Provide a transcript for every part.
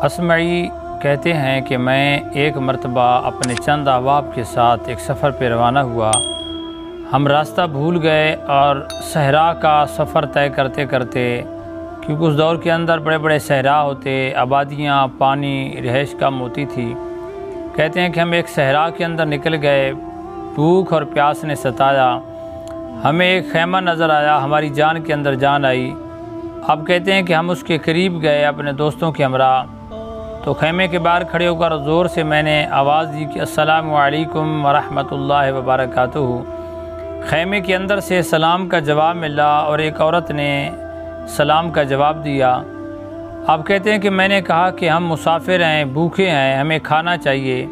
اسمعی کہتے ہیں کہ میں ایک مرتبہ اپنے چند احباب کے ساتھ ایک سفر پہ روانہ ہوا۔ ہم راستہ بھول گئے اور صحرا کا سفر طے کرتے کرتے، کیونکہ اس دور کے اندر بڑے بڑے صحرا ہوتے، آبادیاں، پانی، رہائش کم ہوتی تھی۔ کہتے ہیں کہ ہم ایک صحرا کے اندر نکل گئے، بھوک اور پیاس نے ستایا، ہمیں ایک خیمہ نظر آیا، ہماری جان کے اندر جان آئی۔ اب کہتے ہیں کہ ہم اس کے قریب گئے اپنے دوستوں کے ہمراہ، تو خیمے کے باہر کھڑے ہو کر زور سے میں نے آواز دی کہ السلام علیکم ورحمۃ اللہ وبرکاتہ۔ خیمے کے اندر سے سلام کا جواب ملا اور ایک عورت نے سلام کا جواب دیا۔ اب کہتے ہیں کہ میں نے کہا کہ ہم مسافر ہیں، بھوکے ہیں، ہمیں کھانا چاہیے۔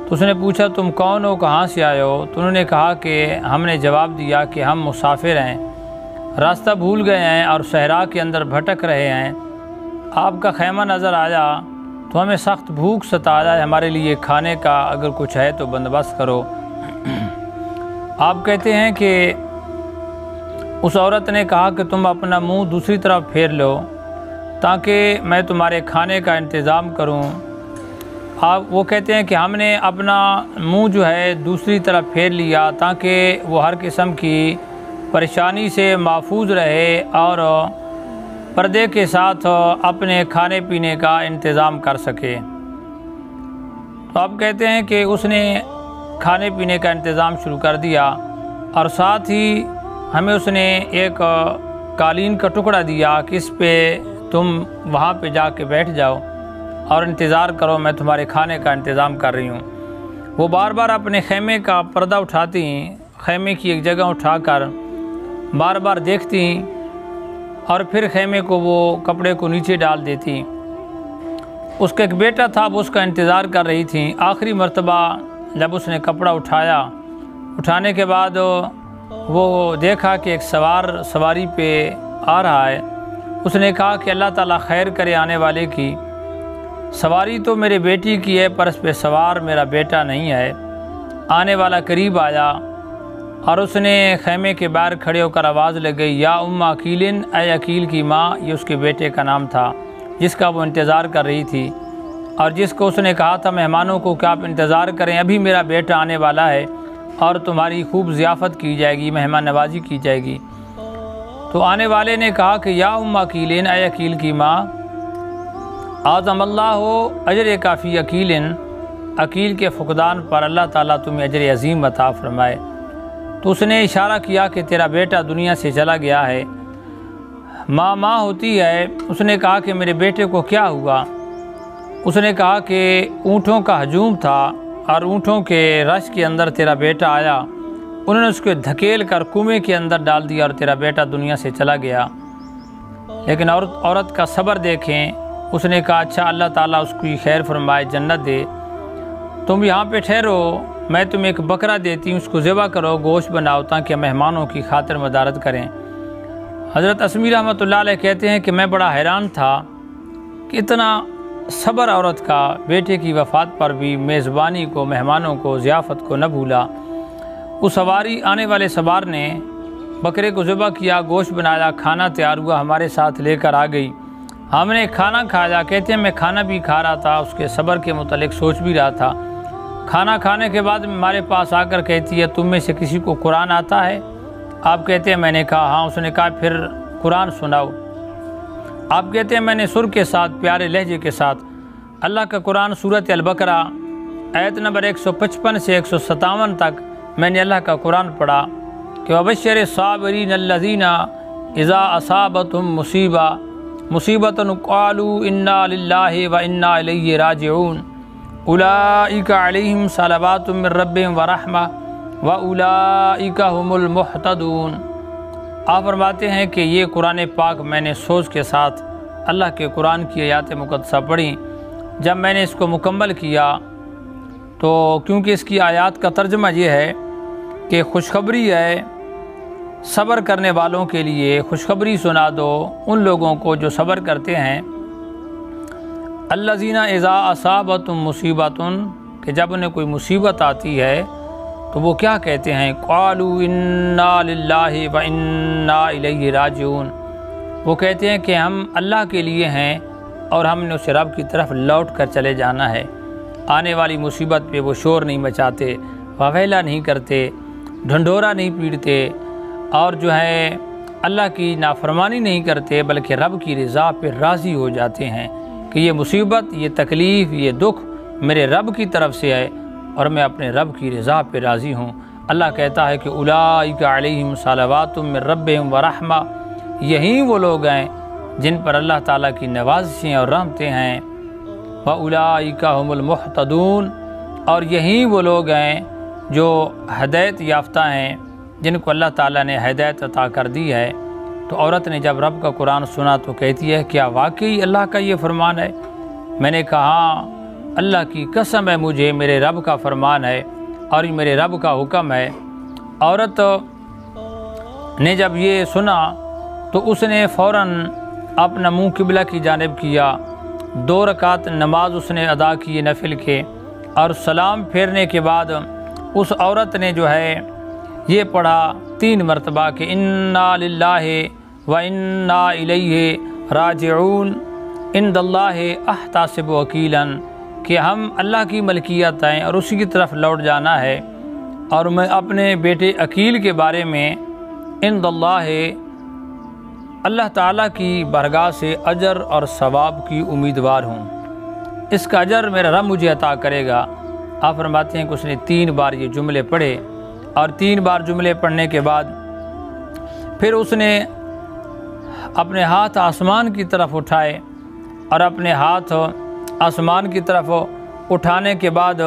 تو اس نے پوچھا تم کون ہو، کہاں سے آئے ہو؟ تو انہوں نے کہا کہ ہم نے جواب دیا کہ ہم مسافر ہیں، راستہ بھول گئے ہیں اور صحرا کے اندر بھٹک رہے ہیں۔ آپ کا خیمہ نظر آیا تو ہمیں سخت بھوک ستا ہے، ہمارے لیے کھانے کا اگر کچھ ہے تو بندوبست کرو۔ آپ کہتے ہیں کہ اس عورت نے کہا کہ تم اپنا منہ دوسری طرف پھیر لو تاکہ میں تمہارے کھانے کا انتظام کروں۔ وہ کہتے ہیں کہ ہم نے اپنا منہ جو ہے دوسری طرف پھیر لیا تاکہ وہ ہر قسم کی پریشانی سے محفوظ رہے اور پردے کے ساتھ اپنے کھانے پینے کا انتظام کر سکے۔ تو آپ کہتے ہیں کہ اس نے کھانے پینے کا انتظام شروع کر دیا اور ساتھ ہی ہمیں اس نے ایک قالین کا ٹکڑا دیا کہ اس پہ تم وہاں پہ جا کے بیٹھ جاؤ اور انتظار کرو، میں تمہارے کھانے کا انتظام کر رہی ہوں۔ وہ بار بار اپنے خیمے کا پردہ اٹھاتی، خیمے کی ایک جگہ اٹھا کر بار بار دیکھتی اور پھر خیمے کو وہ کپڑے کو نیچے ڈال دیتی۔ اس کا ایک بیٹا تھا، وہ اس کا انتظار کر رہی تھی۔ آخری مرتبہ جب اس نے کپڑا اٹھایا، اٹھانے کے بعد وہ دیکھا کہ ایک سواری پہ آ رہا ہے۔ اس نے کہا کہ اللہ تعالیٰ خیر کرے آنے والے کی، سواری تو میرے بیٹی کی ہے پر اس پہ سوار میرا بیٹا نہیں ہے۔ آنے والا قریب آیا اور اس نے خیمے کے باہر کھڑے ہو کر آواز لگائی یا ام عقیل، اے عقیل کی ماں۔ یہ اس کے بیٹے کا نام تھا جس کا وہ انتظار کر رہی تھی اور جس کو اس نے کہا تھا مہمانوں کو کہ آپ انتظار کریں، ابھی میرا بیٹا آنے والا ہے اور تمہاری خوب ضیافت کی جائے گی، مہمان نوازی کی جائے گی۔ تو آنے والے نے کہا کہ یا ام عقیل، اے عقیل کی ماں، اعظم اللہ اجر کافی عقیل، عقیل کے فقدان پر اللہ تعالیٰ تمہیں اجر عظیم عطا فرمائے۔ تو اس نے اشارہ کیا کہ تیرا بیٹا دنیا سے چلا گیا ہے۔ ماں ہوتی ہے۔ اس نے کہا کہ میرے بیٹے کو کیا ہوا؟ اس نے کہا کہ اونٹوں کا ہجوم تھا اور اونٹوں کے رش کے اندر تیرا بیٹا آیا، انہوں نے اس کو دھکیل کر کنویں کے اندر ڈال دیا اور تیرا بیٹا دنیا سے چلا گیا۔ لیکن عورت کا صبر دیکھیں۔ اس نے کہا اچھا اللہ تعالیٰ اس کی خیر فرمائے، جنت دے، تم یہاں پہ ٹھہرو، میں تمہیں ایک بکرا دیتی ہوں، اس کو ذبح کرو، گوشت بناؤ تاکہ مہمانوں کی خاطر مدارت کریں۔ حضرت اسمی رحمۃ اللہ علیہ کہتے ہیں کہ میں بڑا حیران تھا کہ اتنا صبر عورت کا، بیٹے کی وفات پر بھی میزبانی کو، مہمانوں کو، ضیافت کو نہ بھولا۔ اس آنے والے سوار نے بکرے کو ذبح کیا، گوشت بنایا، کھانا تیار ہوا، ہمارے ساتھ لے کر آ گئی۔ ہم نے کھانا کھایا۔ کہتے ہیں میں کھانا بھی کھا رہا تھا، اس کے صبر کے متعلق سوچ بھی رہا تھا۔ کھانا کھانے کے بعد ہمارے پاس آ کر کہتی ہے تم میں سے کسی کو قرآن آتا ہے؟ آپ کہتے ہیں میں نے کہا ہاں۔ اس نے کہا پھر قرآن سناؤ۔ آپ کہتے ہیں میں نے سر کے ساتھ، پیارے لہجے کے ساتھ اللہ کا قرآن سورۃ البقرہ آیت نمبر 155 سے 157 تک میں نے اللہ کا قرآن پڑھا کہ وبشر الصابرین الذین اذا اصابتهم مصیبۃ قالوا انا للہ وانا الیہ راجعون اولئک علیہم صلوات من ربہم ورحمہ واولئک هم المہتدون۔ آپ فرماتے ہیں کہ یہ قرآن پاک میں نے سوچ کے ساتھ اللہ کے قرآن کی آیات مقدسہ پڑھی۔ جب میں نے اس کو مکمل کیا تو کیونکہ اس کی آیات کا ترجمہ یہ ہے کہ خوشخبری ہے صبر کرنے والوں کے لیے، خوشخبری سنا دو ان لوگوں کو جو صبر کرتے ہیں۔ الذین اذا اصابتهم مصیبۃ، کہ جب انہیں کوئی مصیبت آتی ہے تو وہ کیا کہتے ہیں؟ قالوا انا للہ وانا الیہ راجعون، وہ کہتے ہیں کہ ہم اللہ کے لیے ہیں اور ہم نے اسے رب کی طرف لوٹ کر چلے جانا ہے۔ آنے والی مصیبت پہ وہ شور نہیں مچاتے، واویلا نہیں کرتے، ڈھنڈورا نہیں پیٹتے، اور جو ہے اللہ کی نافرمانی نہیں کرتے، بلکہ رب کی رضا پہ راضی ہو جاتے ہیں کہ یہ مصیبت، یہ تکلیف، یہ دکھ میرے رب کی طرف سے ہے اور میں اپنے رب کی رضا پہ راضی ہوں۔ اللہ کہتا ہے کہ اولئک علیہم صلوات من ربہم ورحمہ، یہی وہ لوگ ہیں جن پر اللہ تعالیٰ کی نوازشیں اور رحمتیں ہیں۔ وَأُولَئِكَ هُمُ الْمُهْتَدُونَ، اور یہی وہ لوگ ہیں جو ہدایت یافتہ ہیں، جن کو اللہ تعالیٰ نے ہدایت عطا کر دی ہے۔ تو عورت نے جب رب کا قرآن سنا تو کہتی ہے کیا واقعی اللہ کا یہ فرمان ہے؟ میں نے کہا اللہ کی قسم ہے، مجھے میرے رب کا فرمان ہے اور یہ میرے رب کا حکم ہے۔ عورت نے جب یہ سنا تو اس نے فوراً اپنا منہ قبلہ کی جانب کیا، 2 رکعت نماز اس نے ادا کی نفل کے، اور سلام پھیرنے کے بعد اس عورت نے جو ہے یہ پڑھا 3 مرتبہ کہ انا للہ و انا الیہ راجعون عند اللہ احتسب وکیلا، کہ ہم اللہ کی ملکیت ہیں اور اسی کی طرف لوٹ جانا ہے، اور میں اپنے بیٹے عقیل کے بارے میں عند اللہ تعالیٰ کی بارگاہ سے اجر اور ثواب کی امیدوار ہوں، اس کا اجر میرا رب مجھے عطا کرے گا۔ آپ فرماتے ہیں کہ اس نے 3 بار یہ جملے پڑھے، اور 3 بار جملے پڑھنے کے بعد پھر اس نے اپنے ہاتھ آسمان کی طرف اٹھائے، اور اپنے ہاتھ آسمان کی طرف اٹھانے کے بعد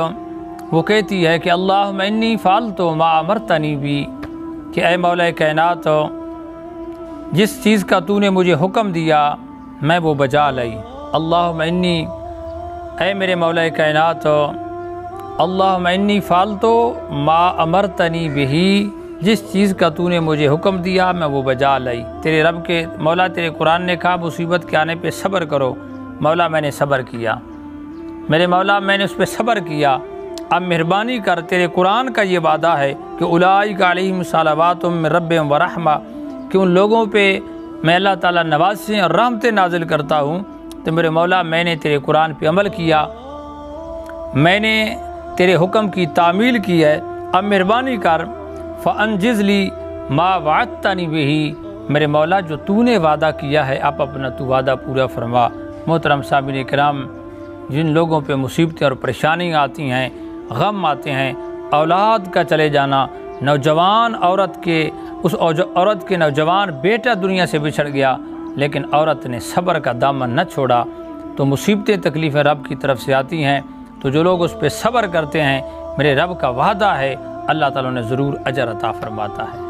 وہ کہتی ہے کہ اللہم انی فعلت ما امرتنی بی، کہ اے مولا کائنات جس چیز کا تو نے مجھے حکم دیا میں وہ بجا لائی۔ اللہم انی، اے میرے مولا کائنات، اللہم انی فعلت ما امرتنی بہی، جس چیز کا تو نے مجھے حکم دیا میں وہ بجا لائی۔ تیرے رب کے مولا تیرے قرآن نے کہا مصیبت کے آنے پہ صبر کرو، مولا میں نے صبر کیا، میرے مولا میں نے اس پہ صبر کیا، اب مہربانی کر، تیرے قرآن کا یہ وعدہ ہے کہ اولئک علیہم صلوات من ربہم ورحمہ، کہ ان لوگوں پہ میں اللہ تعالیٰ نوازشیں اور رحمتیں نازل کرتا ہوں۔ تو میرے مولا میں نے تیرے قرآن پہ عمل کیا، میں نے تیرے حکم کی تعمیل کی ہے، اب مہربانی کر فانجز لی ما وعدتنی بہی، میرے مولا جو تو نے وعدہ کیا ہے اب اپنا تو وعدہ پورا فرما۔ محترم سامعین کرام، جن لوگوں پہ مصیبتیں اور پریشانیاں آتی ہیں، غم آتے ہیں، اولاد کا چلے جانا، نوجوان عورت کے نوجوان بیٹا دنیا سے بچھڑ گیا، لیکن عورت نے صبر کا دامن نہ چھوڑا، تو مصیبتیں تکلیفیں رب کی طرف سے آتی ہیں، تو جو لوگ اس پہ صبر کرتے ہیں، میرے رب کا وعدہ ہے اللہ تعالیٰ نے ضرور اجر عطا فرماتا ہے۔